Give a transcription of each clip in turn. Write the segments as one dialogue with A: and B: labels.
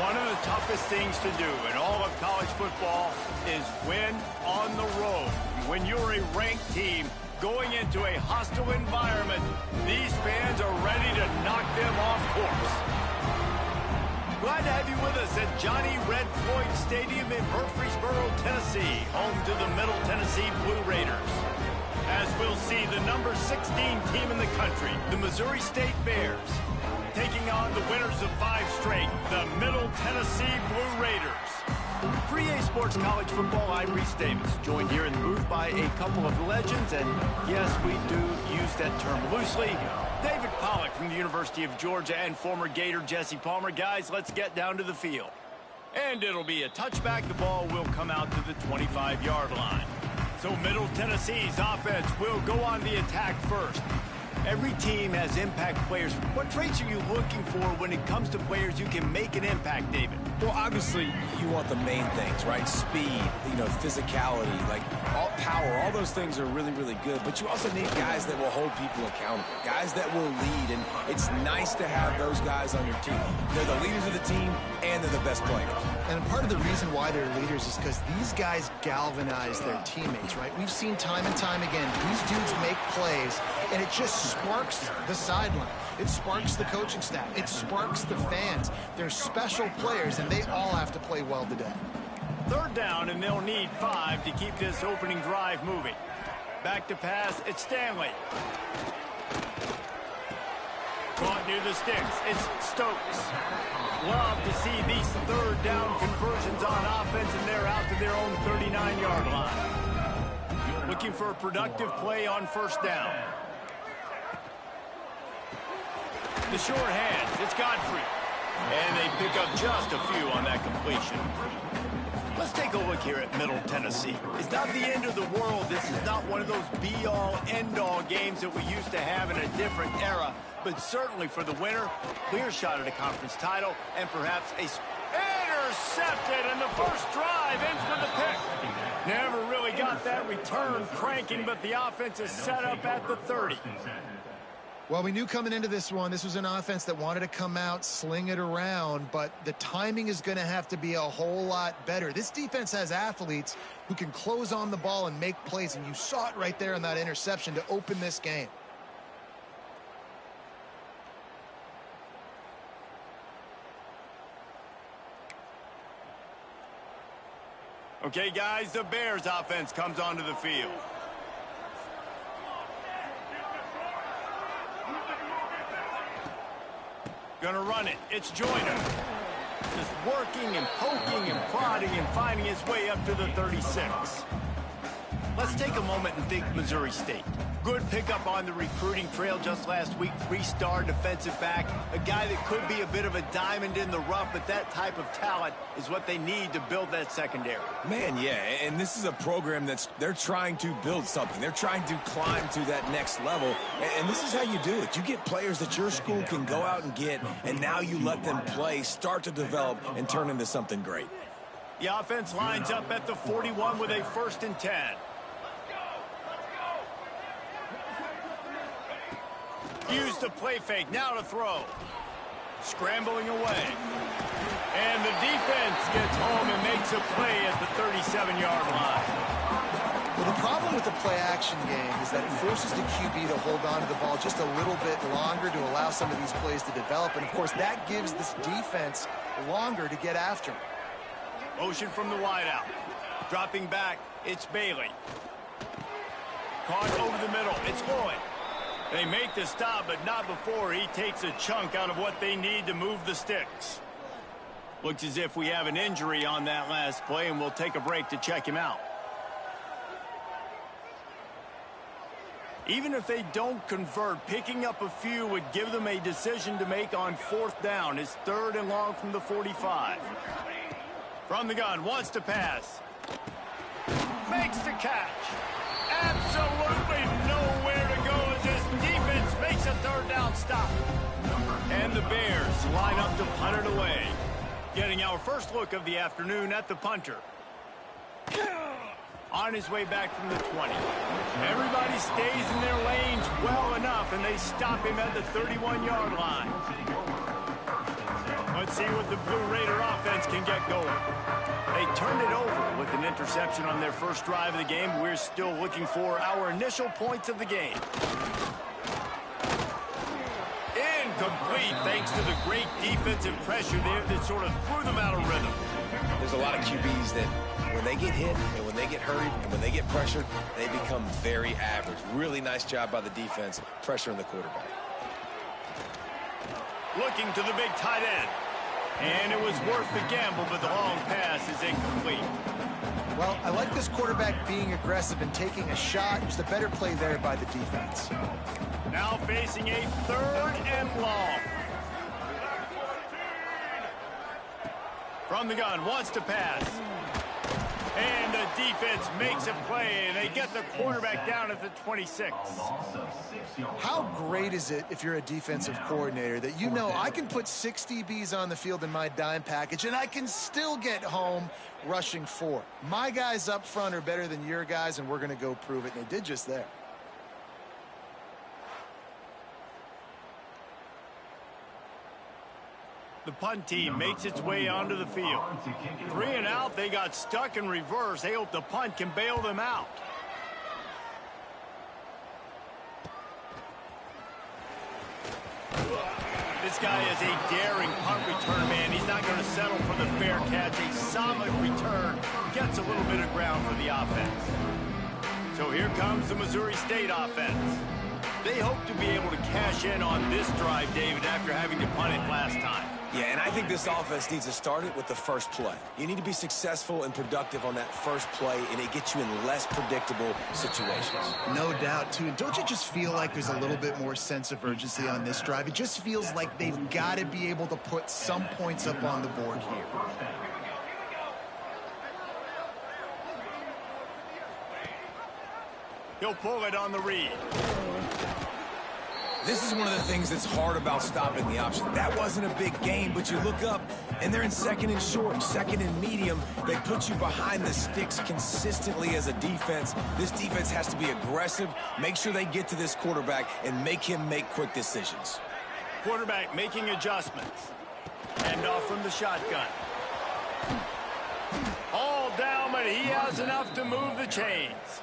A: One of the toughest things to do in all of college football is win on the road. When you're a ranked team going into a hostile environment, these fans are ready to knock them off course. Glad to have you with us at Johnny Red Floyd Stadium in Murfreesboro, Tennessee, home to the Middle Tennessee Blue Raiders. As we'll see, the number 16 team in the country, the Missouri State Bears, taking on the winners of 5 straight, the Middle Tennessee Blue Raiders. For EA Sports College Football, I'm Reese Davis, joined here in the booth by a couple of legends, and yes, we do use that term loosely. David Pollack from the University of Georgia and former Gator Jesse Palmer. Guys, let's get down to the field. And it'll be a touchback. The ball will come out to the 25-yard line. So Middle Tennessee's offense will go on the attack first. Every team has impact players. What traits are you looking for when it comes to players who can make an impact, David?
B: Well, obviously, you want the main things, right? Speed, physicality, all power. All those things are really, really good. But you also need guys that will hold people accountable, guys that will lead. And it's nice to have those guys on your team. They're the leaders of the team, and they're the best players.
C: And part of the reason why they're leaders is because these guys galvanize their teammates, right? We've seen time and time again, these dudes make plays, and it just sparks the sideline. It sparks the coaching staff. It sparks the fans. They're special players, and they all have to play well today.
A: 3rd down, and they'll need 5 to keep this opening drive moving. Back to pass, it's Stanley. Caught near the sticks, it's Stokes. Love to see these 3rd down conversions on offense, and they're out to their own 39-yard line. Looking for a productive play on 1st down. The short hands, it's Godfrey. And they pick up just a few on that completion. Let's take a look here at Middle Tennessee. It's not the end of the world. This is not one of those be-all, end-all games that we used to have in a different era. But certainly for the winner, clear shot at a conference title, and perhaps a intercepted, and the first drive ends with a pick. Never really got that return cranking, but the offense is set up at the 30.
C: Well, we knew coming into this one, this was an offense that wanted to come out, sling it around, but the timing is going to have to be a whole lot better. This defense has athletes who can close on the ball and make plays, and you saw it right there in that interception to open this game.
A: Okay, guys, the Bears offense comes onto the field. Gonna run it. It's Joyner. Just working and poking and prodding and finding his way up to the 36. Let's take a moment and think Missouri State. Good pickup on the recruiting trail just last week. 3-star defensive back. A guy that could be a bit of a diamond in the rough, but that type of talent is what they need to build that secondary.
B: Man, yeah, and this is a program they're trying to build something. They're trying to climb to that next level, and this is how you do it. You get players that your school can go out and get, and now you let them play, start to develop, and turn into something great.
A: The offense lines up at the 41 with a 1st and 10. Use the play fake, now to throw. Scrambling away. And the defense gets home and makes a play at the 37-yard line.
C: Well, the problem with the play-action game is that it forces the QB to hold on to the ball just a little bit longer to allow some of these plays to develop. And, of course, that gives this defense longer to get after him.
A: Motion from the wideout. Dropping back, it's Bailey. Caught over the middle, it's Lloyd. They make the stop, but not before he takes a chunk out of what they need to move the sticks. Looks as if we have an injury on that last play, and we'll take a break to check him out. Even if they don't convert, picking up a few would give them a decision to make on 4th down. It's 3rd and long from the 45. From the gun, wants to pass. Makes the catch. Absolutely nowhere to go as this defense makes a 3rd down stop. And the Bears line up to punt it away. Getting our first look of the afternoon at the punter. On his way back from the 20. Everybody stays in their lanes well enough, and they stop him at the 31-yard line. Let's see what the Blue Raider offense can get going. They turned it over with an interception on their first drive of the game. We're still looking for our initial points of the game. Incomplete, thanks to the great defensive pressure there that sort of threw them out of rhythm.
B: There's a lot of QBs that when they get hit and when they get hurried and when they get pressured, they become very average. Really nice job by the defense pressuring the quarterback.
A: Looking to the big tight end. And it was worth the gamble, but the long pass is incomplete.
C: Well, I like this quarterback being aggressive and taking a shot. Just a better play there by the defense.
A: Now facing a 3rd and long. From the gun, wants to pass. And the defense makes a play, and they get the quarterback down at the 26.
C: How great is it if you're a defensive coordinator that you know I can put 6 DBs on the field in my dime package and I can still get home rushing 4. My guys up front are better than your guys, and we're going to go prove it, and they did just there.
A: The punt team makes its way onto the field. 3 and out, they got stuck in reverse. They hope the punt can bail them out. This guy is a daring punt return man. He's not going to settle for the fair catch. A solid return. Gets a little bit of ground for the offense. So here comes the Missouri State offense. They hope to be able to cash in on this drive, David, after having to punt it last time.
B: Yeah, and I think this offense needs to start it with the first play. You need to be successful and productive on that first play, and it gets you in less predictable situations.
C: No doubt, too. And don't you just feel like there's a little bit more sense of urgency on this drive? It just feels like they've got to be able to put some points up on the board here.
A: He'll pull it on the read.
B: This is one of the things that's hard about stopping the option. That wasn't a big game, but you look up, and they're in 2nd and short, 2nd and medium. They put you behind the sticks consistently as a defense. This defense has to be aggressive, make sure they get to this quarterback, and make him make quick decisions.
A: Quarterback making adjustments. Hand off from the shotgun. All down, but he has enough to move the chains.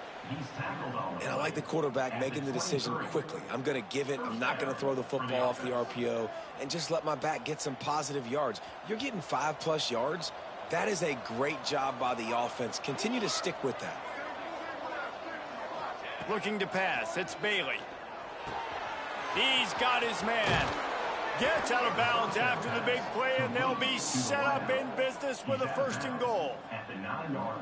B: And I like the quarterback making the decision quickly. I'm going to give it. I'm not going to throw the football off the RPO and just let my back get some positive yards. You're getting 5+ yards. That is a great job by the offense. Continue to stick with that.
A: Looking to pass. It's Bailey. He's got his man. Gets out of bounds after the big play, and they'll be set up in business with a 1st and goal.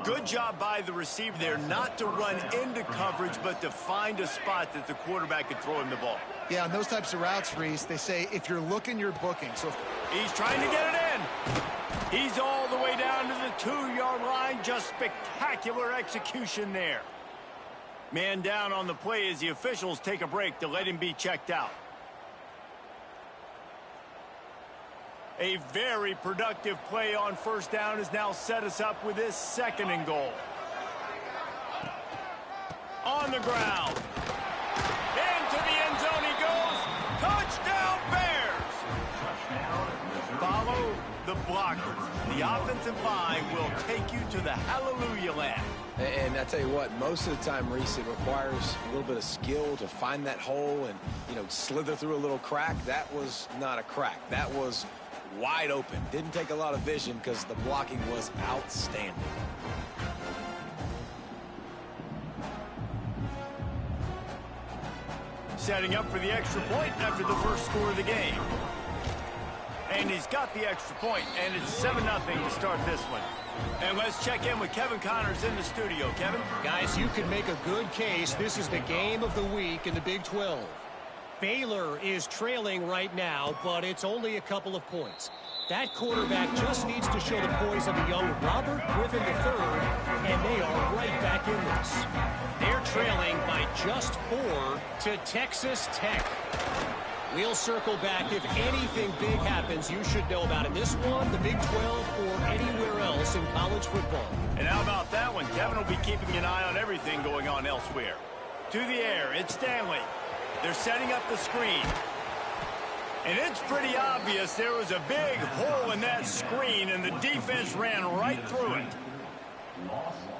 A: Good job by the receiver there not to run into coverage, but to find a spot that the quarterback could throw him the ball.
C: Yeah, on those types of routes, Reese, they say if you're looking, you're booking. So
A: he's trying to get it in. He's all the way down to the 2-yard line. Just spectacular execution there. Man down on the play as the officials take a break to let him be checked out. A very productive play on 1st down has now set us up with this 2nd and goal. On the ground. Into the end zone he goes. Touchdown Bears! Follow the blockers. The offensive line will take you to the hallelujah land.
B: And I tell you what, most of the time, Reese, it requires a little bit of skill to find that hole and, slither through a little crack. That was not a crack. That was wide open. Didn't take a lot of vision because the blocking was outstanding.
A: Setting up for the extra point after the first score of the game. And he's got the extra point, and it's 7-0 to start this one. And let's check in with Kevin Connors in the studio. Kevin?
D: Guys, you can make a good case. This is the game of the week in the Big 12. Baylor is trailing right now, but it's only a couple of points. That quarterback just needs to show the poise of a young Robert Griffin III, and they are right back in this. They're trailing by just 4 to Texas Tech. We'll circle back. If anything big happens, you should know about it. This one, the Big 12, or anywhere else in college football.
A: And how about that one? Kevin will be keeping an eye on everything going on elsewhere. To the air, it's Stanley. They're setting up the screen. And it's pretty obvious there was a big hole in that screen, and the defense ran right through it.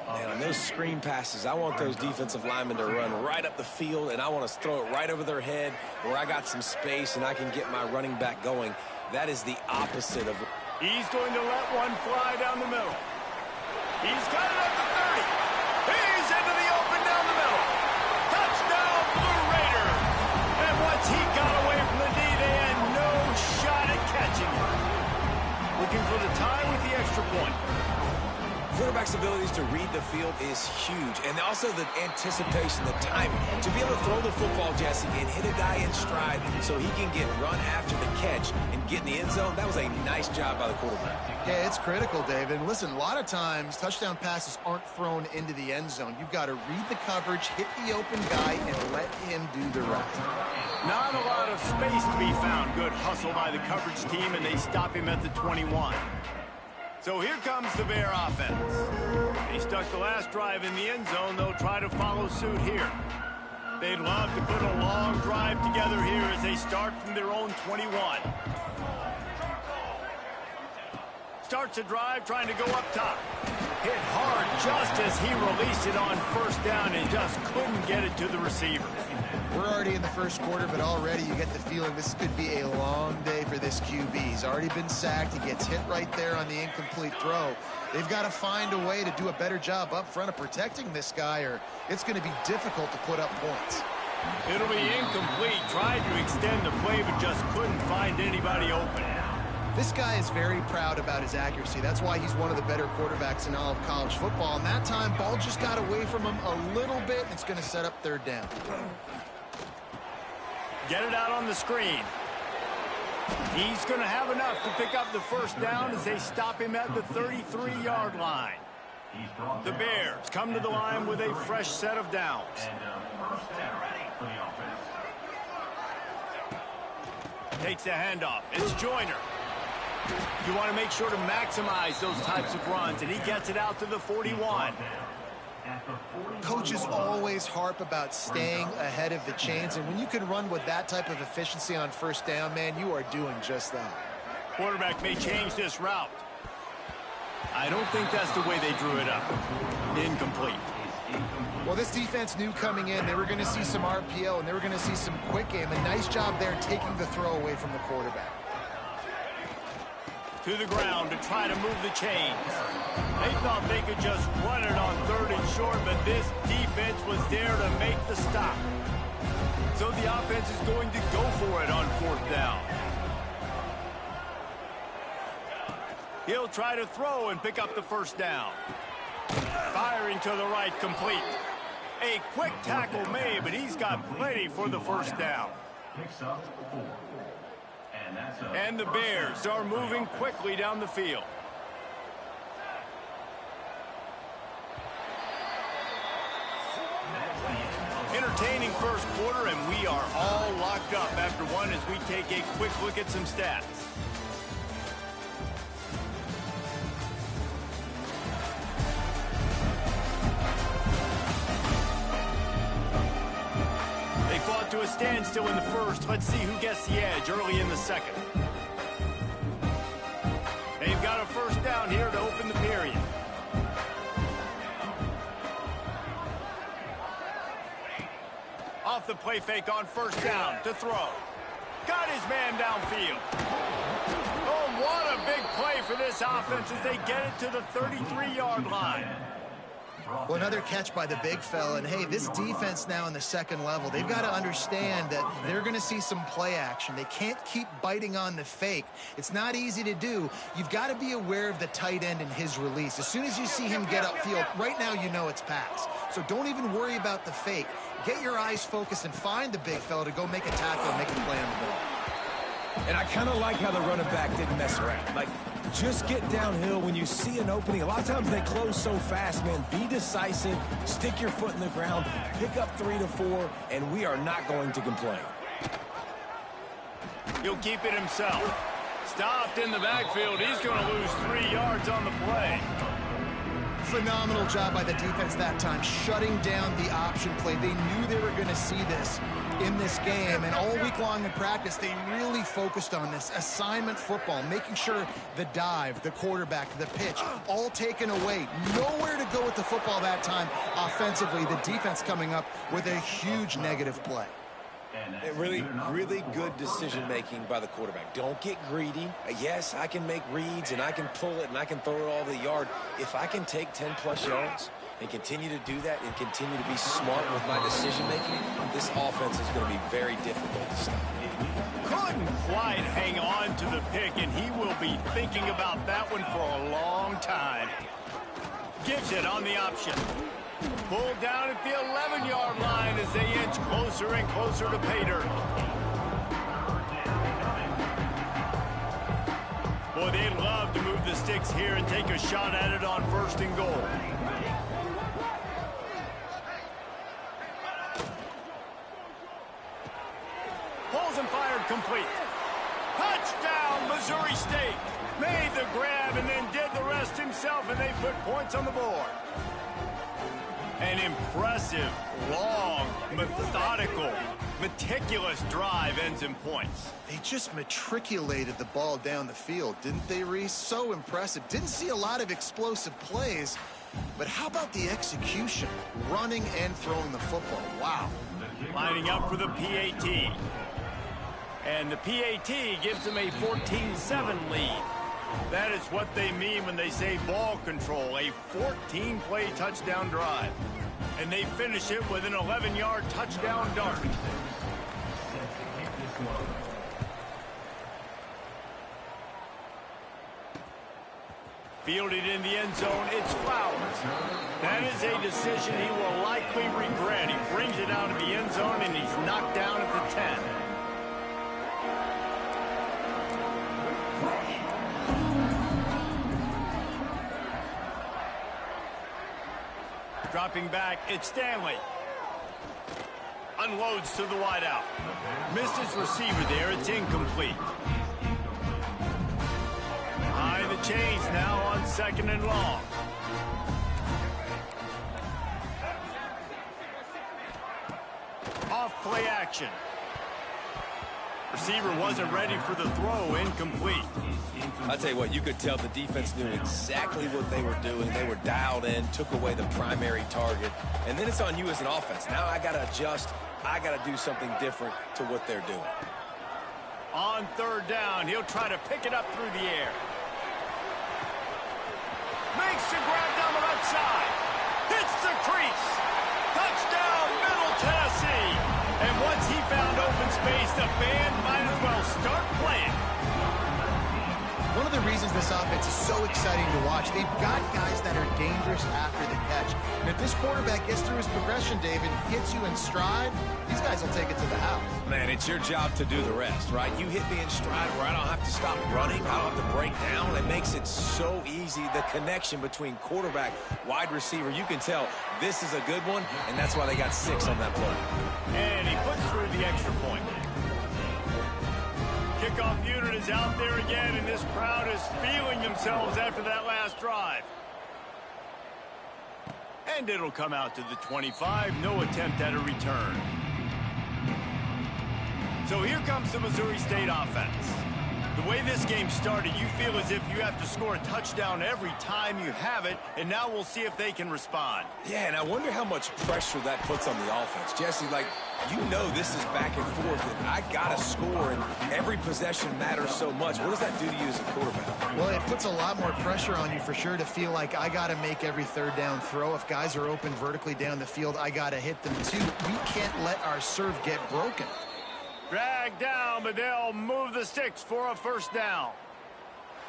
B: Man, on those screen passes, I want those defensive linemen to run right up the field, and I want to throw it right over their head where I got some space and I can get my running back going. That is the opposite of...
A: He's going to let one fly down the middle. He's got it at the 30. He's into the open down the middle. Touchdown, Blue Raiders. And once he got away from the D, they had no shot at catching him. Looking for the tie with the extra point.
B: Quarterback's abilities to read the field is huge, and also the anticipation, the timing. To be able to throw the football, Jesse, and hit a guy in stride so he can get run after the catch and get in the end zone, that was a nice job by the quarterback.
C: Yeah, it's critical, David. And listen, a lot of times touchdown passes aren't thrown into the end zone. You've got to read the coverage, hit the open guy, and let him do the rest.
A: Not a lot of space to be found. Good hustle by the coverage team, and they stop him at the 21. So here comes the Bear offense. They stuck the last drive in the end zone. They'll try to follow suit here. They'd love to put a long drive together here as they start from their own 21. Starts a drive trying to go up top. Hit hard just as he released it on first down and just couldn't get it to the receiver.
C: We're already in the first quarter, but already you get the feeling this could be a long day for this QB. He's already been sacked. He gets hit right there on the incomplete throw. They've got to find a way to do a better job up front of protecting this guy, or it's going to be difficult to put up points.
A: It'll be incomplete. Tried to extend the play, but just couldn't find anybody open.
C: This guy is very proud about his accuracy. That's why he's one of the better quarterbacks in all of college football. And that time, ball just got away from him a little bit, and it's going to set up third down.
A: Get it out on the screen. He's going to have enough to pick up the first down as they stop him at the 33-yard line. The Bears come to the line with a fresh set of downs. Takes the handoff. It's Joyner. You want to make sure to maximize those types of runs, and he gets it out to the 41.
C: Coaches always harp about staying ahead of the chains, and when you can run with that type of efficiency on first down, man, you are doing just that.
A: Quarterback may change this route. I don't think that's the way they drew it up. Incomplete.
C: Well, this defense knew coming in they were going to see some RPO, and they were going to see some quick game. A nice job there taking the throw away from the quarterback.
A: To the ground to try to move the chains. They thought they could just run it on third and short, but this defense was there to make the stop. So the offense is going to go for it on fourth down. He'll try to throw and pick up the first down. Firing to the right, complete. A quick tackle made, but he's got plenty for the first down. And the Bears are moving quickly down the field. Entertaining first quarter, and we are all locked up after one as we take a quick look at some stats. They fought to a standstill in the first. Let's see who gets the edge early in the second. They've got a first down here to open the period. Off the play fake on first down to throw. Got his man downfield. Oh, what a big play for this offense as they get it to the 33-yard line.
C: Well, another catch by the big fella. And, hey, this defense now in the second level, they've got to understand that they're going to see some play action. They can't keep biting on the fake. It's not easy to do. You've got to be aware of the tight end and his release. As soon as you see him get upfield, right now you know it's pass. So don't even worry about the fake. Get your eyes focused and find the big fella to go make a tackle and make a play on the ball.
B: And I kind of like how the running back didn't mess around. Like, just get downhill when you see an opening. A lot of times they close so fast, man. Be decisive, stick your foot in the ground, pick up 3 to 4, and we are not going to complain.
A: He'll keep it himself. Stopped in the backfield. He's going to lose 3 yards on the play.
C: Phenomenal job by the defense that time, shutting down the option play. They knew they were going to see this in this game, and all week long in practice, they really focused on this assignment football, making sure the dive, the quarterback, the pitch, all taken away. Nowhere to go with the football that time offensively. The defense coming up with a huge negative play.
B: Really good decision-making by the quarterback. Don't get greedy. Yes, I can make reads, and I can pull it, and I can throw it all over the yard. If I can take 10-plus yards and continue to do that and continue to be smart with my decision-making, this offense is going to be very difficult to stop.
A: Couldn't quite hang on to the pick, and he will be thinking about that one for a long time. Gives it on the option. Pulled down at the 11-yard line as they inch closer and closer to pay dirt. Boy, they'd love to move the sticks here and take a shot at it on 1st and goal. Pulls and fired complete. Touchdown, Missouri State. Made the grab and then did the rest himself, and they put points on the board. An impressive, long, methodical, meticulous drive ends in points.
C: They just matriculated the ball down the field, didn't they, Reese? So impressive. Didn't see a lot of explosive plays, but how about the execution? Running and throwing the football. Wow.
A: Lining up for the PAT. And the PAT gives them a 14-7 lead. That is what they mean when they say ball control, a 14-play touchdown drive. And they finish it with an 11-yard touchdown dart. Fielded in the end zone, it's Flowers. That is a decision he will likely regret. He brings it out of the end zone, and he's knocked down at the 10. Dropping back, it's Stanley. Unloads to the wideout. Missed his receiver there, it's incomplete. High the chains now on 2nd and long. Off play action. Receiver wasn't ready for the throw, incomplete.
B: I'll tell you what, you could tell the defense knew exactly what they were doing. They were dialed in, took away the primary target, and then it's on you as an offense. Now I got to adjust. I got to do something different to what they're doing.
A: On 3rd down, he'll try to pick it up through the air. Makes the grab down the right side. Hits the crease. Touchdown, Middle Tennessee. And once he found open space, the band might as well start playing.
C: One of the reasons this offense is so exciting to watch, they've got guys that are dangerous after the catch. And if this quarterback gets through his progression, David, hits you in stride, these guys will take it to the house.
B: Man, it's your job to do the rest, right? You hit me in stride where I don't have to stop running. I don't have to break down. It makes it so easy. The connection between quarterback, wide receiver, you can tell this is a good one, and that's why they got 6 on that play.
A: And he puts through the extra point. Kickoff unit is out there again, and this crowd is feeling themselves after that last drive. And it'll come out to the 25. No attempt at a return. So here comes the Missouri State offense. The way this game started, you feel as if you have to score a touchdown every time you have it, and now we'll see if they can respond.
B: Yeah, and I wonder how much pressure that puts on the offense. Jesse, like, you know this is back and forth, and I got to score, and every possession matters so much. What does that do to you as a quarterback?
C: Well, it puts a lot more pressure on you for sure to feel like I got to make every 3rd down throw. If guys are open vertically down the field, I got to hit them too. We can't let our serve get broken.
A: Dragged down, but they'll move the sticks for a 1st down.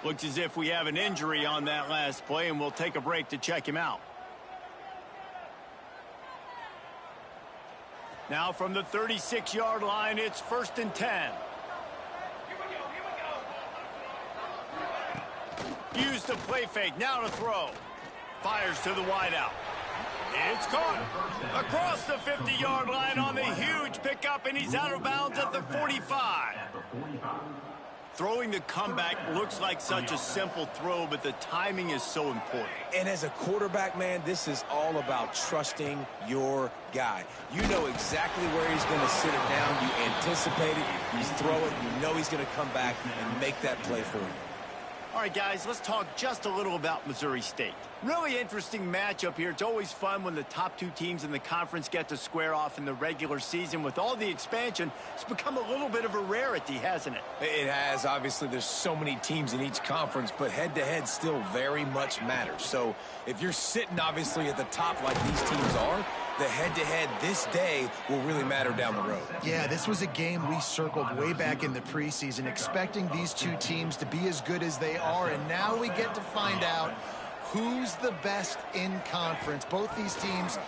A: Looks as if we have an injury on that last play, and we'll take a break to check him out. Now from the 36-yard line, it's 1st and 10. Use the play fake, now to throw. Fires to the wideout. It's caught across the 50-yard line on the huge pickup, and he's out of bounds at the 45. Throwing the comeback looks like such a simple throw, but the timing is so important.
B: And as a quarterback, man, this is all about trusting your guy. You know exactly where he's going to sit it down. You anticipate it. You throw it. You know he's going to come back and make that play for you.
A: All right, guys, let's talk just a little about Missouri State. Really interesting matchup here. It's always fun when the top two teams in the conference get to square off in the regular season. With all the expansion, it's become a little bit of a rarity, hasn't it?
B: It has. Obviously, there's so many teams in each conference, but head-to-head still very much matters. So if you're sitting, obviously, at the top like these teams are, the head-to-head this day will really matter down the road.
C: Yeah, this was a game we circled way back in the preseason, expecting these two teams to be as good as they are, and now we get to find out who's the best in conference. Both these teams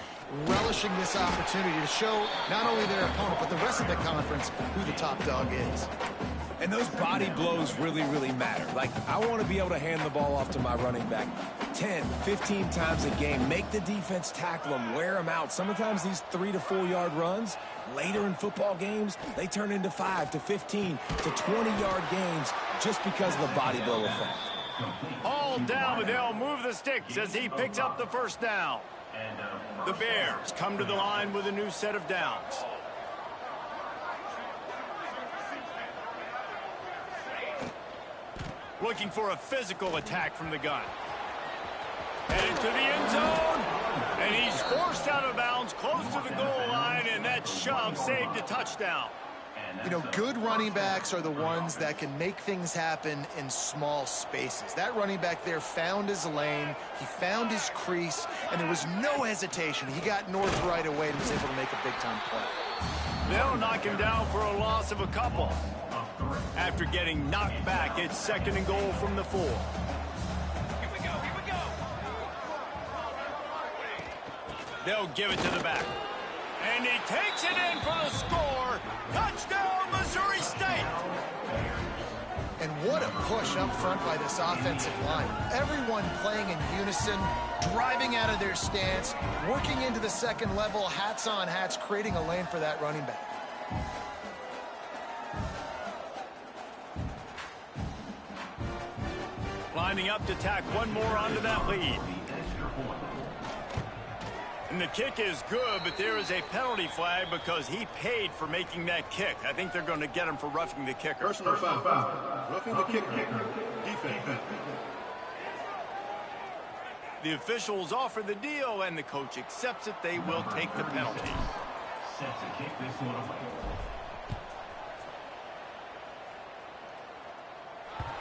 C: relishing this opportunity to show not only their opponent, but the rest of the conference who the top dog is.
B: And those body blows really, really matter. Like, I want to be able to hand the ball off to my running back 10, 15 times a game. Make the defense tackle them, wear them out. Sometimes these 3 to 4 yard runs, later in football games, they turn into 5 to 15 to 20 yard games just because of the body blow effect.
A: All down, but they'll move the sticks as he picks up the first down. The Bears come to the line with a new set of downs. Looking for a physical attack from the gun. Headed to the end zone. And he's forced out of bounds close to the goal line, and that shove saved a touchdown.
C: You know, good running backs are the ones that can make things happen in small spaces. That running back there found his lane, he found his crease, and there was no hesitation. He got north right away and was able to make a big-time play.
A: They'll knock him down for a loss of a couple. After getting knocked back, it's 2nd and goal from the 4.
E: Here we go.
A: They'll give it to the back. And he takes it in for the score. Touchdown, Missouri State.
C: And what a push up front by this offensive line. Everyone playing in unison, driving out of their stance, working into the second level, hats on hats, creating a lane for that running back.
A: Lining up to tack one more onto that lead. And the kick is good, but there is a penalty flag because he paid for making that kick. I think they're going to get him for roughing the kicker.
F: Personal foul. Roughing the kicker. Defense.
A: The officials offer the deal, and the coach accepts it. They will take the penalty.
E: Set to kick this one away.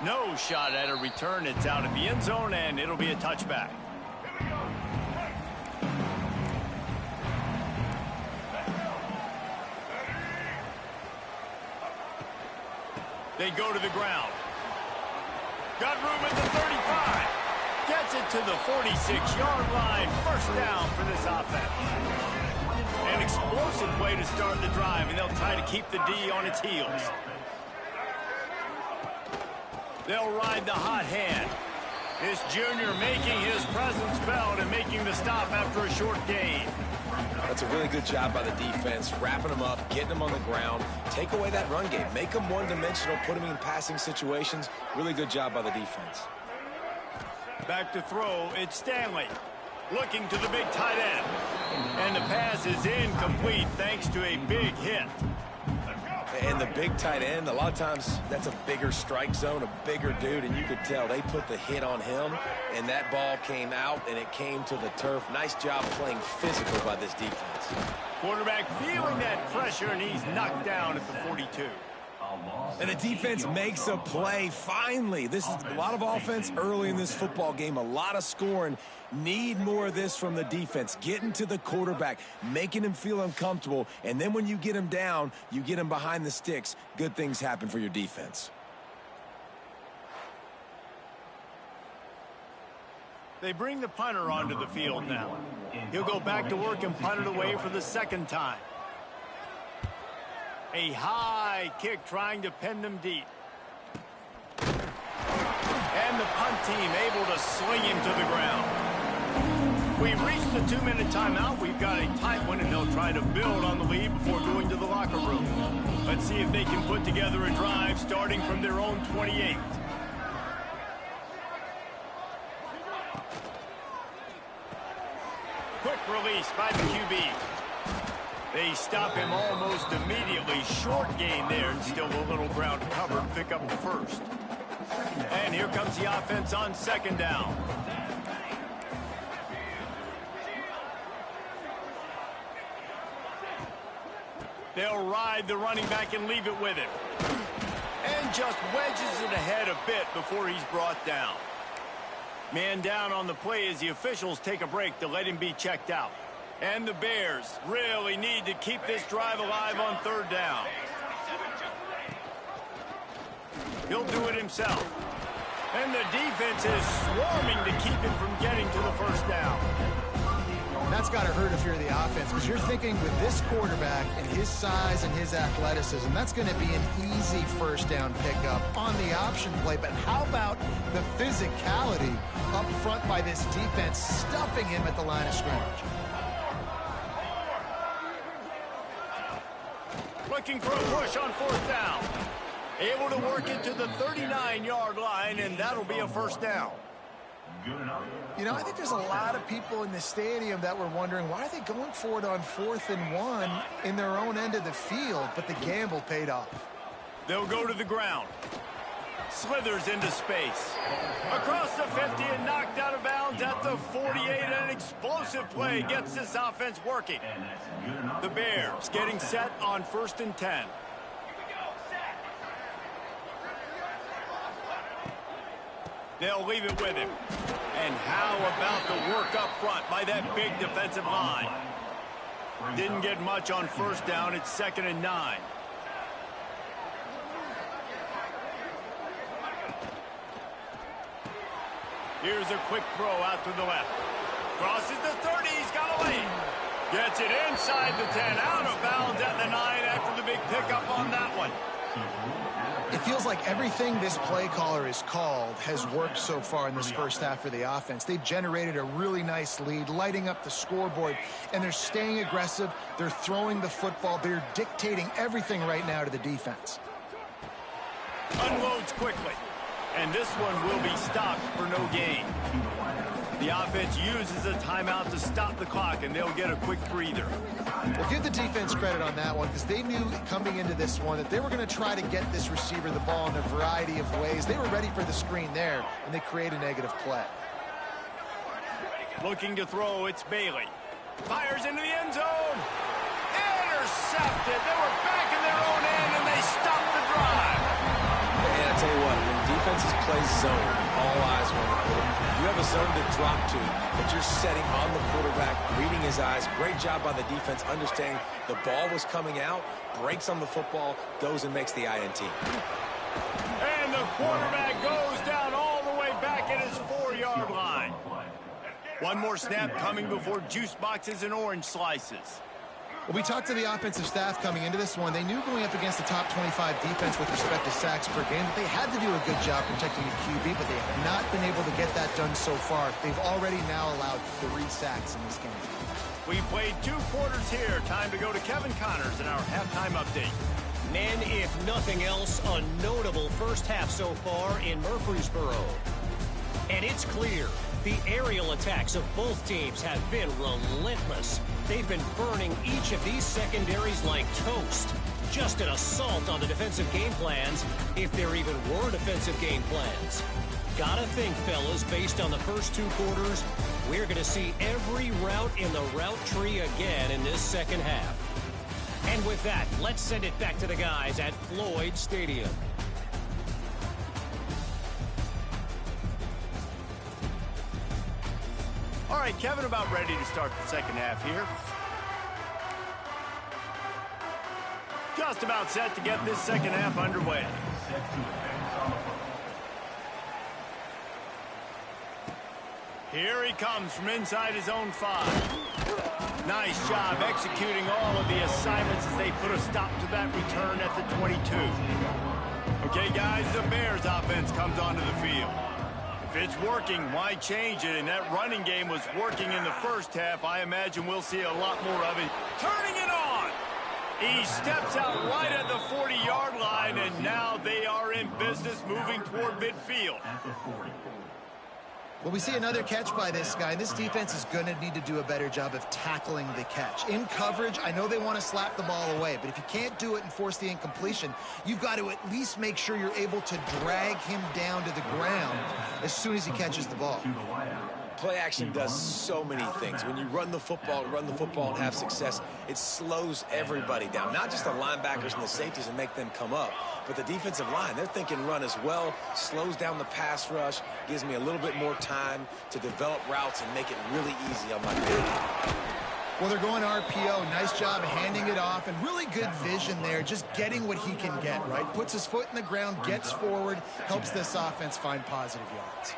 A: No shot at a return. It's out of the end zone, and it'll be a touchback. They go to the ground. Got room at the 35. Gets it to the 46-yard line. First down for this offense. An explosive way to start the drive, and they'll try to keep the D on its heels. They'll ride the hot hand. This junior making his presence felt and making the stop after a short gain.
B: That's a really good job by the defense, wrapping them up, getting them on the ground, take away that run game, make them one-dimensional, put them in passing situations. Really good job by the defense.
A: Back to throw, it's Stanley. Looking to the big tight end. And the pass is incomplete thanks to a big hit.
B: And the big tight end, a lot of times that's a bigger strike zone, a bigger dude, and you could tell they put the hit on him, and that ball came out, and it came to the turf. Nice job playing physical by this defense.
A: Quarterback feeling that pressure, and he's knocked down at the 42.
B: And the defense makes a play, finally. This is a lot of offense early in this football game, a lot of scoring. Need more of this from the defense. Getting to the quarterback, making him feel uncomfortable, and then when you get him down, you get him behind the sticks. Good things happen for your defense.
A: They bring the punter onto the field now. He'll go back to work and punt it away for the second time. A high kick trying to pin them deep. And the punt team able to sling him to the ground. We've reached the 2-minute timeout. We've got a tight one, and they'll try to build on the lead before going to the locker room. Let's see if they can put together a drive starting from their own 28. Quick release by the QB. They stop him almost immediately. Short gain there, and still a little ground to cover and pick up the first. And here comes the offense on second down. They'll ride the running back and leave it with him. And just wedges it ahead a bit before he's brought down. Man down on the play as the officials take a break to let him be checked out. And the Bears really need to keep this drive alive on third down. He'll do it himself. And the defense is swarming to keep him from getting to the first down.
C: That's got to hurt if you're the offense, because you're thinking with this quarterback and his size and his athleticism, that's going to be an easy first down pickup on the option play. But how about the physicality up front by this defense, stuffing him at the line of scrimmage?
A: Looking for a push on fourth down. Able to work it to the 39-yard line, and that'll be a first down.
C: You know, I think there's a lot of people in the stadium that were wondering, why are they going for it on 4th and 1 in their own end of the field? But the gamble paid off.
A: They'll go to the ground. Slithers into space. Across the 50 and knocked out of bounds at the 48. An explosive play gets this offense working. The Bears getting set on 1st and 10. They'll leave it with him. And how about the work up front by that big defensive line? Didn't get much on first down. It's 2nd and 9. Here's a quick throw out to the left. Crosses the 30. He's got a lead. Gets it inside the 10. Out of bounds at the 9 after the big pickup on that one.
C: It feels like everything this play caller has called has worked so far in this first half for the offense. They've generated a really nice lead, lighting up the scoreboard, and they're staying aggressive. They're throwing the football. They're dictating everything right now to the defense.
A: Unloads quickly, and this one will be stopped for no gain. The offense uses a timeout to stop the clock, and they'll get a quick breather.
C: Well, give the defense credit on that one, because they knew coming into this one that they were going to try to get this receiver the ball in a variety of ways. They were ready for the screen there, and they create a negative play.
A: Looking to throw, it's Bailey. Fires into the end zone. Intercepted. They were back in their own end, and they stopped the drive.
B: And I tell you what, when defenses play zone, all eyes are on the quarterback. You have a zone to drop to, but you're setting on the quarterback, reading his eyes. Great job by the defense, understanding the ball was coming out, breaks on the football, goes and makes the INT.
A: And the quarterback goes down all the way back at his 4-yard line. One more snap coming before juice boxes and orange slices.
C: Well, we talked to the offensive staff coming into this one. They knew going up against the top 25 defense with respect to sacks per game that they had to do a good job protecting the QB, but they have not been able to get that done so far. They've already now allowed 3 sacks in this game.
A: We played 2 quarters here. Time to go to Kevin Connors in our halftime update.
D: Men, if nothing else, a notable first half so far in Murfreesboro. And it's clear the aerial attacks of both teams have been relentless. They've been burning each of these secondaries like toast. Just an assault on the defensive game plans, if there even were defensive game plans. Gotta think, fellas, based on the first 2 quarters, we're going to see every route in the route tree again in this second half. And with that, let's send it back to the guys at Floyd Stadium.
A: All right, Kevin, about ready to start the second half here. Just about set to get this second half underway. Here he comes from inside his own 5. Nice job executing all of the assignments as they put a stop to that return at the 22. Okay, guys, the Bears offense comes onto the field. If it's working, why change it? And that running game was working in the first half. I imagine we'll see a lot more of it. Turning it on! He steps out right at the 40-yard line, and now they are in business moving toward midfield.
C: Well, we see another catch by this guy. This defense is going to need to do a better job of tackling the catch. In coverage, I know they want to slap the ball away, but if you can't do it and force the incompletion, you've got to at least make sure you're able to drag him down to the ground as soon as he catches the ball.
B: Play action does so many things. When you run the football and have success, it slows everybody down. Not just the linebackers and the safeties and make them come up, but the defensive line. They're thinking run as well, slows down the pass rush, gives me a little bit more time to develop routes and make it really easy on my kid.
C: Well, they're going RPO. Nice job handing it off, and really good vision there, just getting what he can get, right? Puts his foot in the ground, gets forward, helps this offense find positive yards.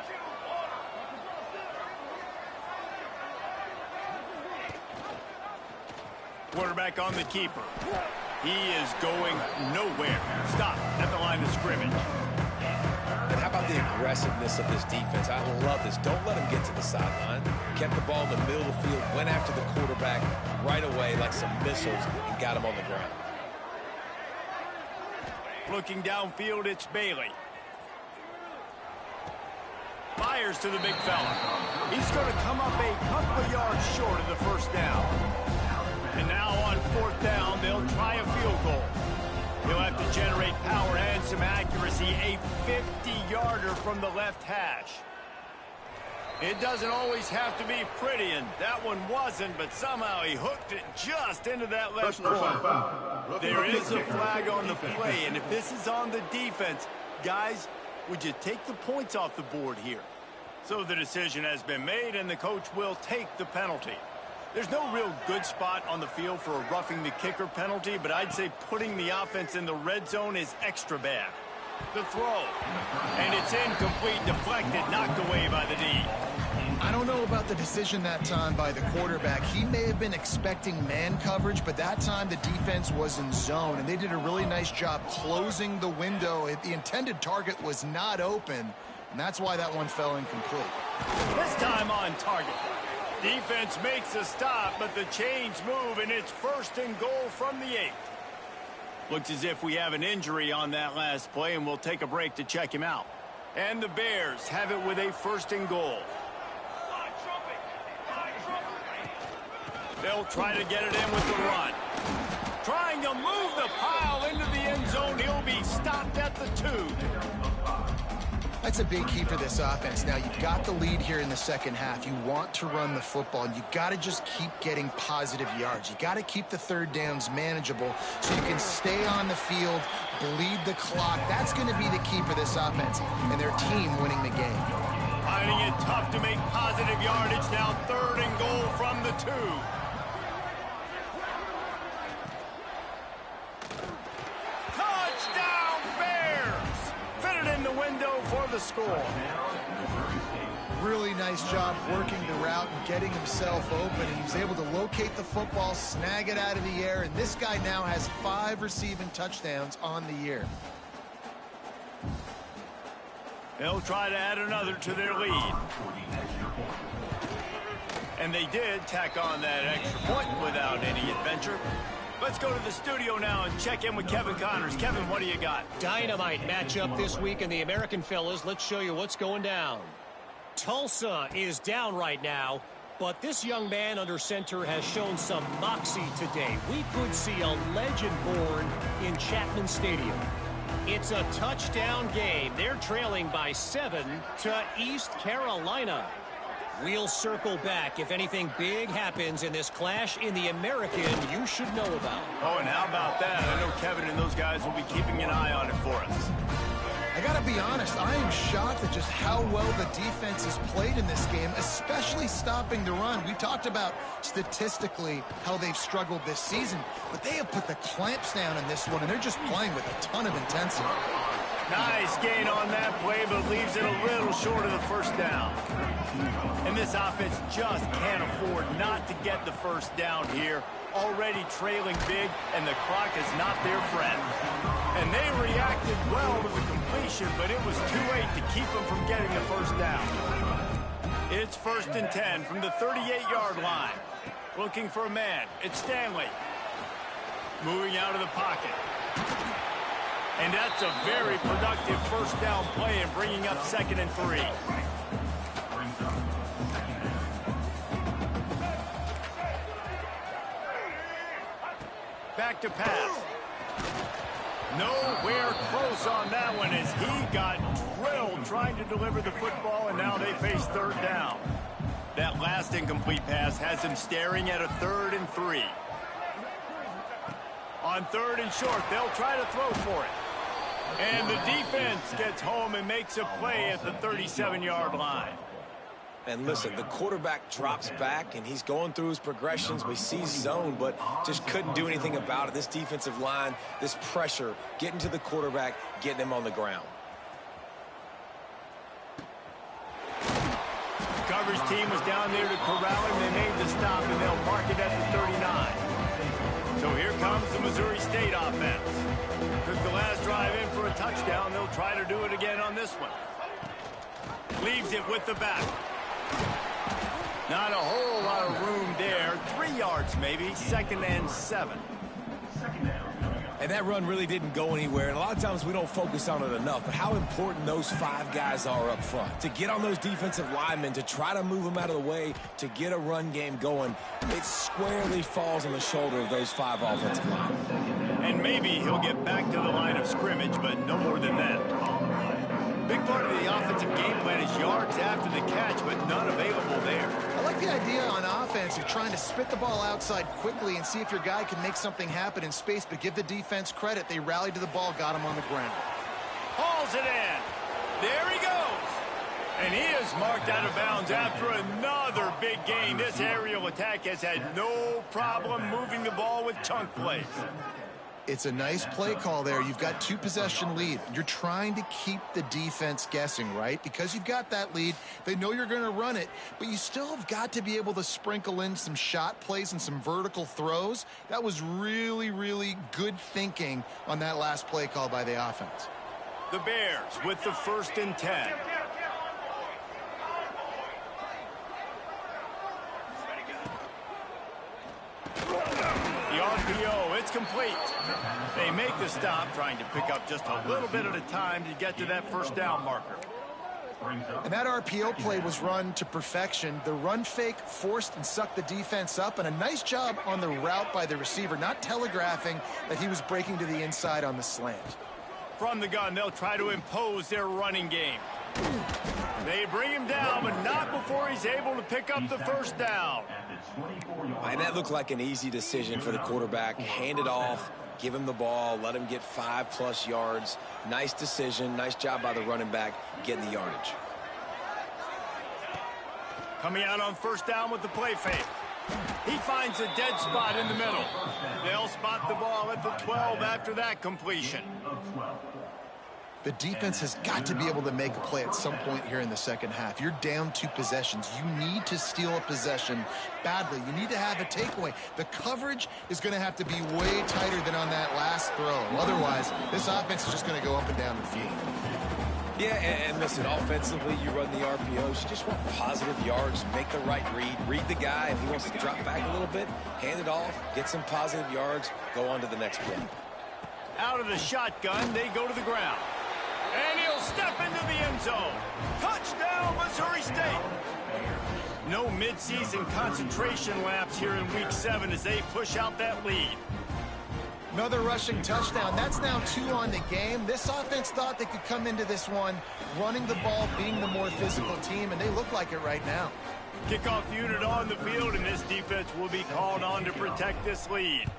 A: Quarterback on the keeper. He is going nowhere. Stop at the line of scrimmage.
B: And how about the aggressiveness of this defense? I love this. Don't let him get to the sideline. Kept the ball in the middle of the field, went after the quarterback right away like some missiles and got him on the ground.
A: Looking downfield, it's Bailey. Fires to the big fella. He's going to come up a couple of yards short of the first down. And now on fourth down, they'll try a field goal. He'll have to generate power and some accuracy, a 50-yarder from the left hash. It doesn't always have to be pretty, and that one wasn't, but somehow he hooked it just into that left corner. There is a flag on the play, and if this is on the defense, guys, would you take the points off the board here? So the decision has been made, and the coach will take the penalty. There's no real good spot on the field for a roughing the kicker penalty, but I'd say putting the offense in the red zone is extra bad. The throw, and it's incomplete, deflected, knocked away by the D.
C: I don't know about the decision that time by the quarterback. He may have been expecting man coverage, but that time the defense was in zone, and they did a really nice job closing the window. The intended target was not open, and that's why that one fell incomplete.
A: This time on target. Defense makes a stop, but the chains move, and it's first and goal from the 8. Looks as if we have an injury on that last play, and we'll take a break to check him out. And the Bears have it with a first and goal. They'll try to get it in with the run. Trying to move the pile into the end zone. He'll be stopped at the 2.
C: That's a big key for this offense. Now, you've got the lead here in the second half. You want to run the football, and you've got to just keep getting positive yards. You got to keep the third downs manageable so you can stay on the field, bleed the clock. That's going to be the key for this offense and their team winning the game.
A: Finding it tough to make positive yardage. Now third and goal from the 2. Touchdown, Bears! Fitted in the window for the score.
C: Really nice job working the route and getting himself open. And he was able to locate the football, snag it out of the air, and this guy now has 5 receiving touchdowns on the year.
A: They'll try to add another to their lead. And they did tack on that extra point without any adventure. Let's go to the studio now and check in with Kevin Connors. Kevin, what do you got?
D: Dynamite matchup this week in the American fellas. Let's show you what's going down. Tulsa is down right now, but this young man under center has shown some moxie today. We could see a legend born in Chapman Stadium. It's a touchdown game. They're trailing by 7 to East Carolina. We'll circle back if anything big happens in this clash in the American you should know about.
A: Oh, and how about that? I know Kevin and those guys will be keeping an eye on it for us.
C: I got to be honest, I am shocked at just how well the defense has played in this game, especially stopping the run. We talked about statistically how they've struggled this season, but they have put the clamps down in this one, and they're just playing with a ton of intensity.
A: Nice gain on that play, but leaves it a little short of the first down. And this offense just can't afford not to get the first down here. already trailing big, and the clock is not their friend. And they reacted well to the completion, but it was too late to keep them from getting the first down. It's 1st and 10 from the 38-yard line. Looking for a man. It's Stanley. Moving out of the pocket. And that's a very productive first down play and bringing up 2nd and 3. Back to pass. Nowhere close on that one as he got drilled trying to deliver the football, and now they face 3rd down. That last incomplete pass has him staring at a 3rd and 3. On 3rd and short, they'll try to throw for it. And the defense gets home and makes a play at the 37-yard line.
B: And listen, the quarterback drops back, and he's going through his progressions. We see zone, but just couldn't do anything about it. This defensive line, this pressure, getting to the quarterback, getting him on the ground.
A: The coverage team was down there to corral him. They made the stop, and they'll mark it at the 39. So here comes the Missouri State offense. Took the last drive in for a touchdown. They'll try to do it again on this one. Leaves it with the back. Not a whole lot of room there. 3 yards maybe. 2nd and 7.
B: And that run really didn't go anywhere. And a lot of times we don't focus on it enough. But how important those 5 guys are up front. To get on those defensive linemen, to try to move them out of the way, to get a run game going, it squarely falls on the shoulder of those 5 offensive linemen.
A: And maybe he'll get back to the line of scrimmage, but no more than that. Big part of the offensive game plan is yards after the catch, but none available there.
C: I like the idea on offense of trying to spit the ball outside quickly and see if your guy can make something happen in space, but give the defense credit. They rallied to the ball, got him on the ground.
A: Hauls it in. There he goes. And he is marked out of bounds after another big gain. This aerial attack has had no problem moving the ball with chunk plays.
C: It's a nice play call there. You've got 2-possession lead. You're trying to keep the defense guessing, right? Because you've got that lead, they know you're going to run it, but you still have got to be able to sprinkle in some shot plays and some vertical throws. That was really, really good thinking on that last play call by the offense.
A: The Bears with the 1st and 10. The RPO, it's complete. They make the stop, trying to pick up just a little bit at a time to get to that first down marker.
C: And that RPO play was run to perfection. The run fake forced and sucked the defense up, and a nice job on the route by the receiver, not telegraphing that he was breaking to the inside on the slant.
A: From the gun, they'll try to impose their running game. They bring him down, but not before he's able to pick up the first down.
B: And that looked like an easy decision for the quarterback. Hand it off, give him the ball, let him get 5+ yards. Nice decision, nice job by the running back getting the yardage.
A: Coming out on first down with the play fake. He finds a dead spot in the middle. They'll spot the ball at the 12 after that completion.
C: The defense has got to be able to make a play at some point here in the second half. You're down 2 possessions. You need to steal a possession badly. You need to have a takeaway. The coverage is going to have to be way tighter than on that last throw. Otherwise, this offense is just going to go up and down the field.
B: Yeah, and listen, offensively, you run the RPOs. You just want positive yards, make the right read the guy. If he wants to drop back a little bit, hand it off, get some positive yards, go on to the next play.
A: Out of the shotgun, they go to the ground. And he'll step into the end zone. Touchdown, Missouri State. No midseason concentration laps here in Week 7 as they push out that lead.
C: Another rushing touchdown. That's now 2 on the game. This offense thought they could come into this one running the ball, being the more physical team, and they look like it right now.
A: Kickoff unit on the field, and this defense will be called on to protect this lead.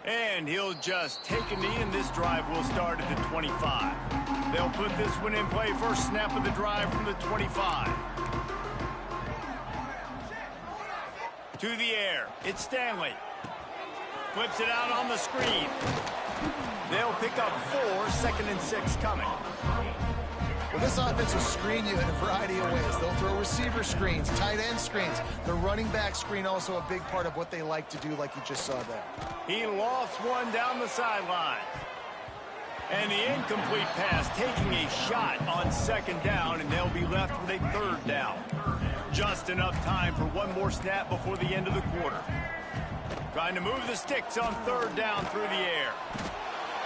A: And he'll just take a knee, and this drive will start at the 25. They'll put this one in play. First snap of the drive from the 25. To the air. It's Stanley. Flips it out on the screen. They'll pick up 4, 2nd and 6 coming.
C: Well, this offense will screen you in a variety of ways. They'll throw receiver screens, tight end screens. The running back screen also a big part of what they like to do, like you just saw there.
A: He lofts one down the sideline. And the incomplete pass taking a shot on second down, and they'll be left with a third down. Just enough time for one more snap before the end of the quarter. Trying to move the sticks on third down through the air.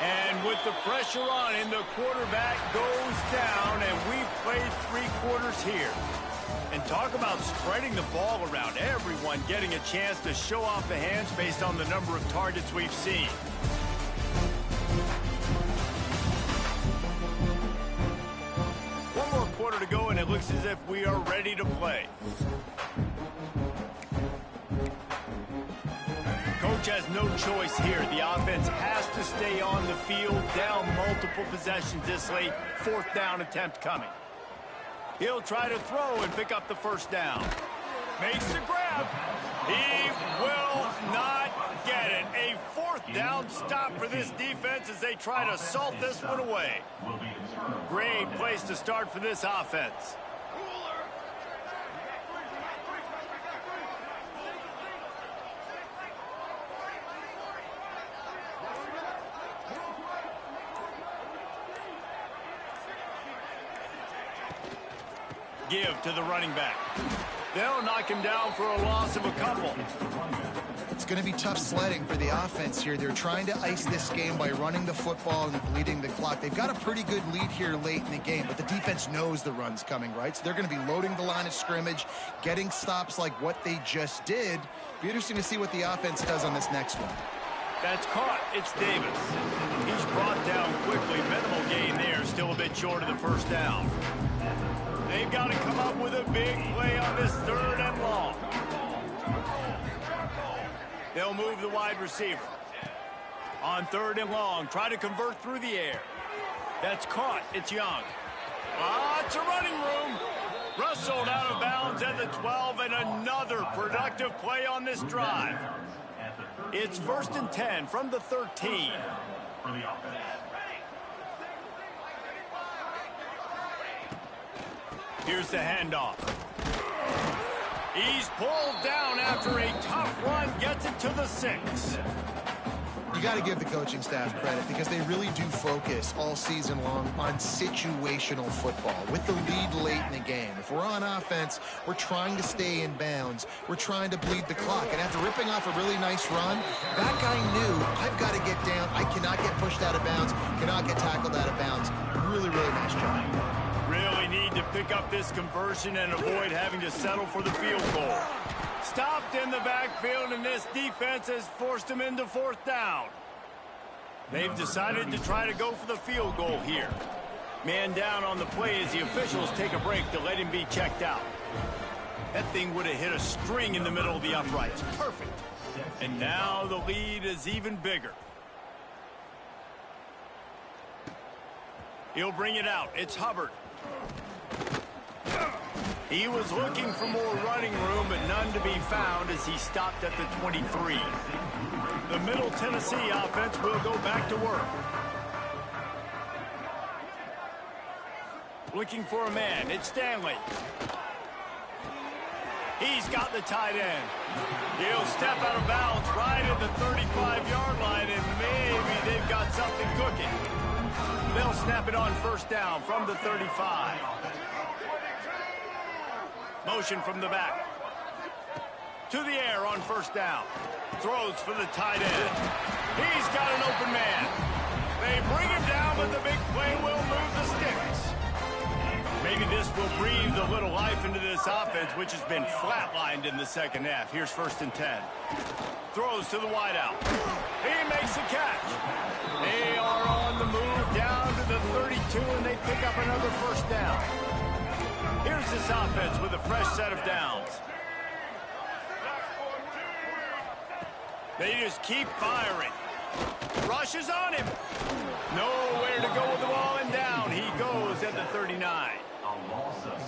A: And with the pressure on him, the quarterback goes down, and we've played 3 quarters here. And talk about spreading the ball around. Everyone getting a chance to show off the hands based on the number of targets we've seen. One more quarter to go, and it looks as if we are ready to play. Coach has no choice here. The offense has to stay on the field, down multiple possessions this late. 4th down attempt coming. He'll try to throw and pick up the first down. Makes the grab. He will not get it. A 4th down stop for this defense as they try to salt this one away. Great place to start for this offense. Give to the running back. They'll knock him down for a loss of a couple.
C: It's going to be tough sledding for the offense here. They're trying to ice this game by running the football and bleeding the clock. They've got a pretty good lead here late in the game, but the defense knows the run's coming, right? So they're going to be loading the line of scrimmage, getting stops like what they just did. Be interesting to see what the offense does on this next one.
A: That's caught. It's Davis. He's brought down quickly. Minimal gain there. Still a bit short of the first down. They've got to come up with a big play on this 3rd and long. They'll move the wide receiver. On 3rd and long, try to convert through the air. That's caught. It's Young. It's a running room. Rustled out of bounds at the 12, and another productive play on this drive. It's 1st and 10 from the 13. Here's the handoff. He's pulled down after a tough run, gets it to the 6.
C: You got to give the coaching staff credit because they really do focus all season long on situational football with the lead late in the game. If we're on offense, we're trying to stay in bounds. We're trying to bleed the clock. And after ripping off a really nice run, that guy knew, I've got to get down. I cannot get pushed out of bounds, cannot get tackled out of bounds. Really, really nice job.
A: Really need to pick up this conversion and avoid having to settle for the field goal. Stopped in the backfield, and this defense has forced him into 4th down. They've decided to try to go for the field goal here. Man down on the play as the officials take a break to let him be checked out. That thing would have hit a string in the middle of the uprights. Perfect. And now the lead is even bigger. He'll bring it out. It's Hubbard. He was looking for more running room, but none to be found as he stopped at the 23. The Middle Tennessee offense will go back to work. Looking for a man. It's Stanley. He's got the tight end. He'll step out of bounds right at the 35-yard line, and maybe they've got something cooking. They'll snap it on 1st down from the 35. Motion from the back. To the air on 1st down. Throws for the tight end. He's got an open man. They bring him down, but the big play will move the sticks. Maybe this will breathe a little life into this offense, which has been flatlined in the 2nd half. Here's 1st and 10. Throws to the wideout. He makes the catch. They are on the move down to the 32, and they pick up another 1st down. Here's this offense with a fresh set of downs. They just keep firing. Rushes on him. Nowhere to go with the ball, and down he goes at the 39.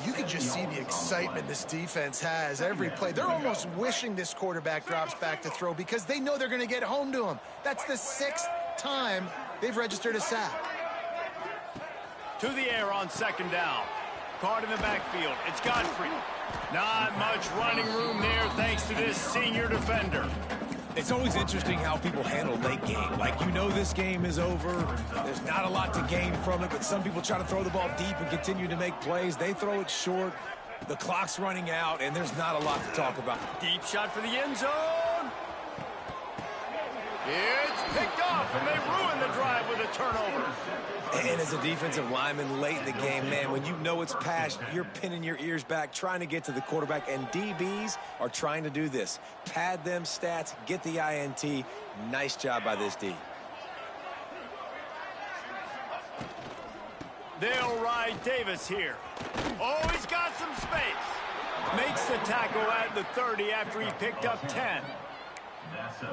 C: You can just see the excitement this defense has every play. They're almost wishing this quarterback drops back to throw because they know they're going to get home to him. That's the 6th time they've registered a sack.
A: To the air on second down. Caught in the backfield. It's Godfrey. Not much running room there thanks to this senior defender.
B: It's always interesting how people handle late game. Like, you know this game is over. There's not a lot to gain from it, but some people try to throw the ball deep and continue to make plays. They throw it short. The clock's running out, and there's not a lot to talk about.
A: Deep shot for the end zone. It's picked off, and they ruin the drive with a turnover.
B: And as a defensive lineman late in the game, man, when you know it's past, you're pinning your ears back, trying to get to the quarterback, and DBs are trying to do this. Pad them stats, get the INT. Nice job by this D.
A: They'll ride Davis here. Oh, he's got some space. Makes the tackle at the 30 after he picked up 10.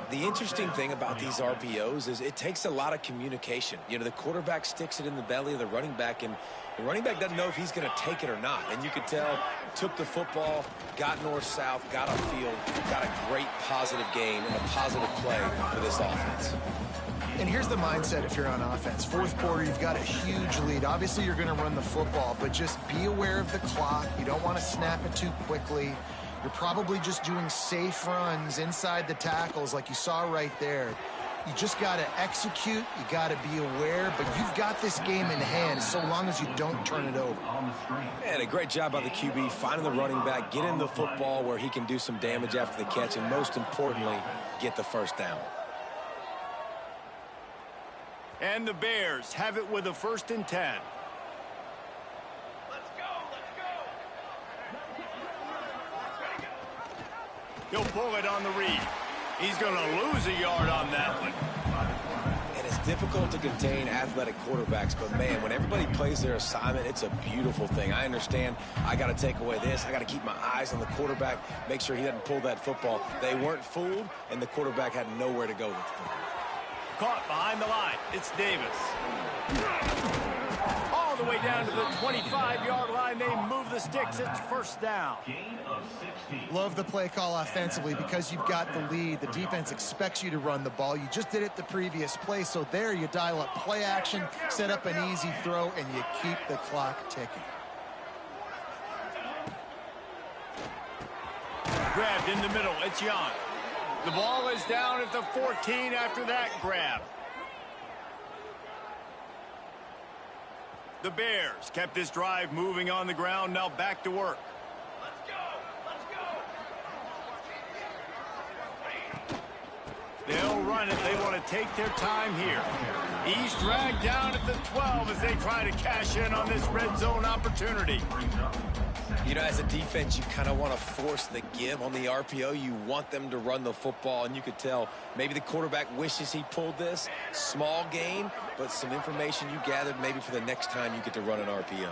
B: The interesting thing about these RPOs is it takes a lot of communication. You know, the quarterback sticks it in the belly of the running back, and the running back doesn't know if he's going to take it or not. And you could tell, took the football, got north-south, got upfield, got a great positive gain and a positive play for this offense.
C: And here's the mindset if you're on offense. Fourth quarter, you've got a huge lead. Obviously, you're going to run the football, but just be aware of the clock. You don't want to snap it too quickly. You're probably just doing safe runs inside the tackles like you saw right there. You just got to execute. You got to be aware, but you've got this game in hand so long as you don't turn it over.
B: And a great job by the QB, finding the running back, get him the football where he can do some damage after the catch, and most importantly, get the first down.
A: And the Bears have it with a 1st and 10. He'll pull it on the read. He's going to lose a yard on that one.
B: And it's difficult to contain athletic quarterbacks, but, man, when everybody plays their assignment, it's a beautiful thing. I understand I got to take away this. I got to keep my eyes on the quarterback, make sure he doesn't pull that football. They weren't fooled, and the quarterback had nowhere to go with the football.
A: Caught behind the line. It's Davis. All the way down to the 25-yard line. They move the sticks. It's 1st down.
C: Love the play call offensively because you've got the lead. The defense expects you to run the ball. You just did it the previous play, so there you dial up play action, set up an easy throw, and you keep the clock ticking.
A: Grabbed in the middle. It's Young. The ball is down at the 14 after that grab. The Bears kept this drive moving on the ground. Now back to work. Let's go. They'll run it. They want to take their time here. He's dragged down at the 12 as they try to cash in on this red zone opportunity.
B: You know, as a defense, you kind of want to force the give on the RPO. You want them to run the football, and you could tell maybe the quarterback wishes he pulled this. Small gain, but some information you gathered maybe for the next time you get to run an RPO.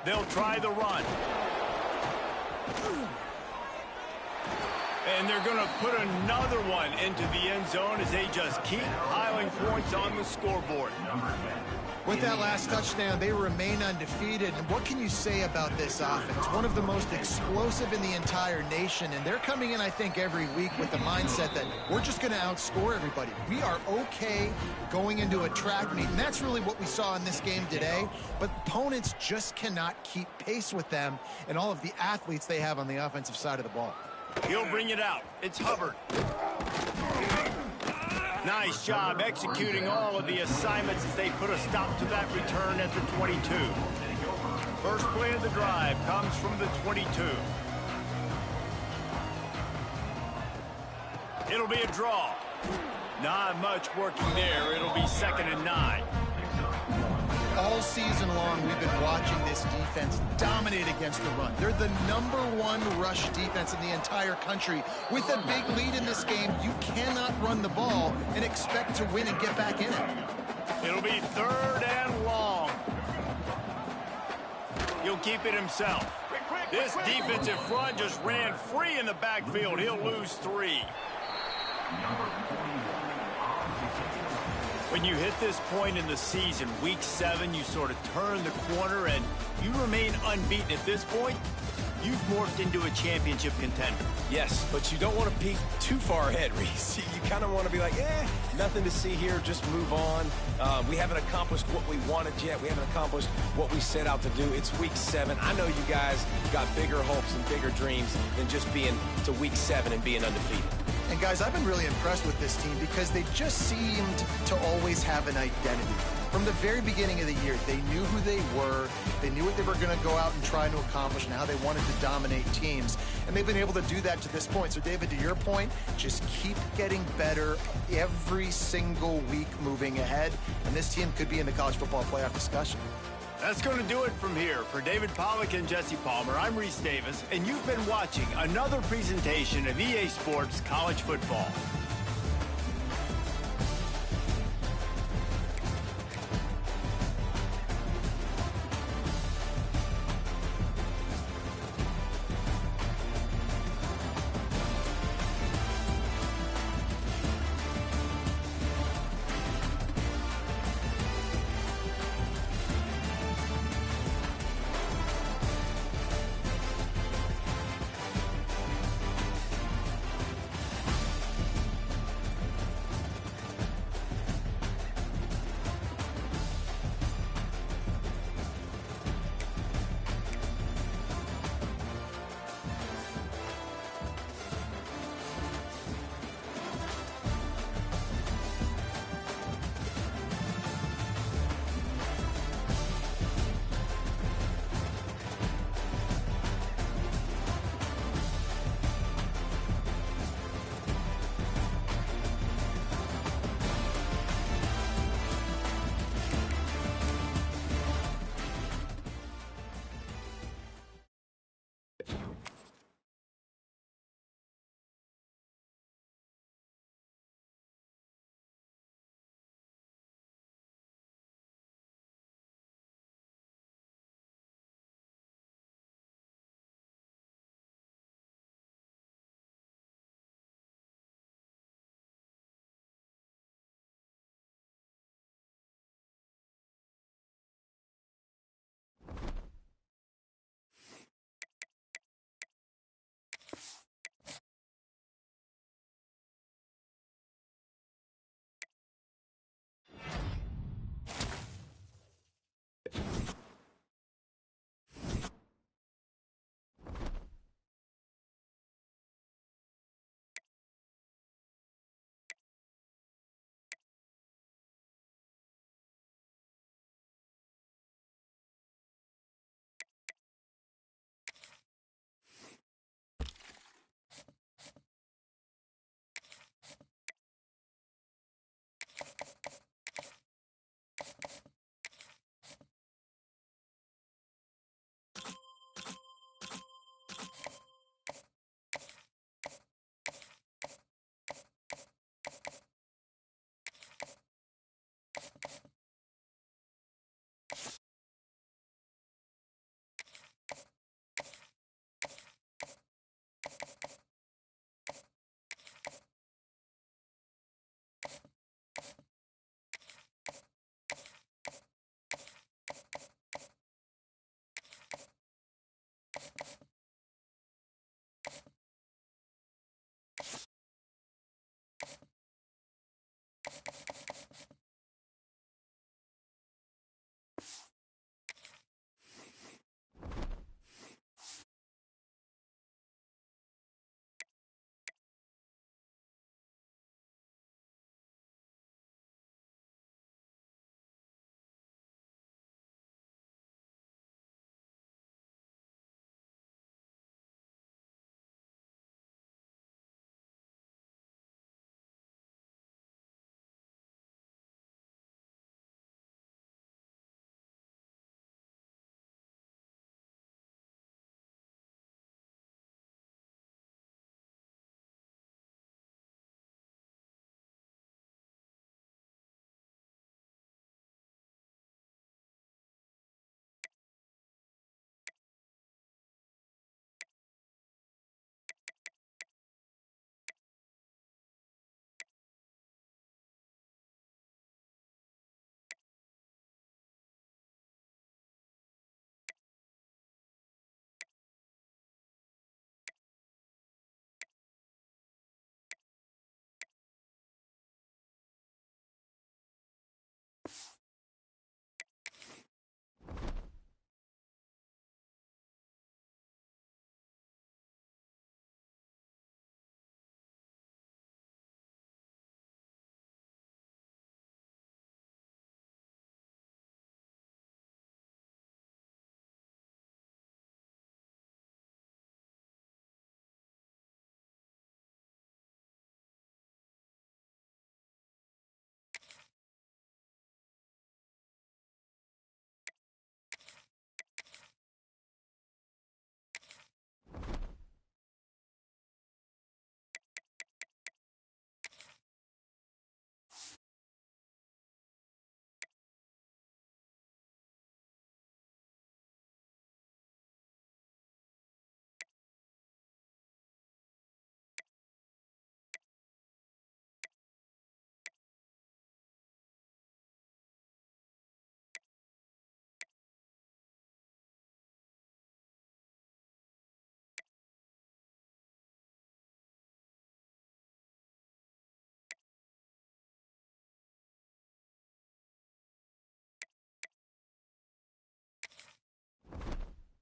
A: They'll try the run. And they're going to put another one into the end zone as they just keep piling points on the scoreboard.
C: With that last touchdown, they remain undefeated. And what can you say about this offense? One of the most explosive in the entire nation. And they're coming in, I think, every week with the mindset that we're just going to outscore everybody. We are okay going into a track meet. And that's really what we saw in this game today. But opponents just cannot keep pace with them and all of the athletes they have on the offensive side of the ball.
A: He'll bring it out. It's Hubbard. Nice job executing all of the assignments as they put a stop to that return at the 22. First play of the drive comes from the 22. It'll be a draw. Not much working there. It'll be 2nd and 9.
C: All season long, we've been watching this defense dominate against the run. They're the #1 rush defense in the entire country. With a big lead in this game, you cannot run the ball and expect to win and get back in it.
A: It'll be 3rd and long. He'll keep it himself. This defensive front just ran free in the backfield. He'll lose 3. When you hit this point in the season, week 7, you sort of turn the corner and you remain unbeaten at this point. You've morphed into a championship contender.
B: Yes, but you don't want to peek too far ahead, Reese. You kind of want to be like, nothing to see here, just move on. We haven't accomplished what we wanted yet. We haven't accomplished what we set out to do. It's week 7. I know you guys got bigger hopes and bigger dreams than just being to week 7 and being undefeated.
C: And guys, I've been really impressed with this team because they just seemed to always have an identity. From the very beginning of the year, they knew who they were, they knew what they were going to go out and try to accomplish and how they wanted to dominate teams. And they've been able to do that to this point. So, David, to your point, just keep getting better every single week moving ahead. And this team could be in the college football playoff discussion.
A: That's going to do it from here. For David Pollack and Jesse Palmer, I'm Reese Davis, and you've been watching another presentation of EA Sports College Football.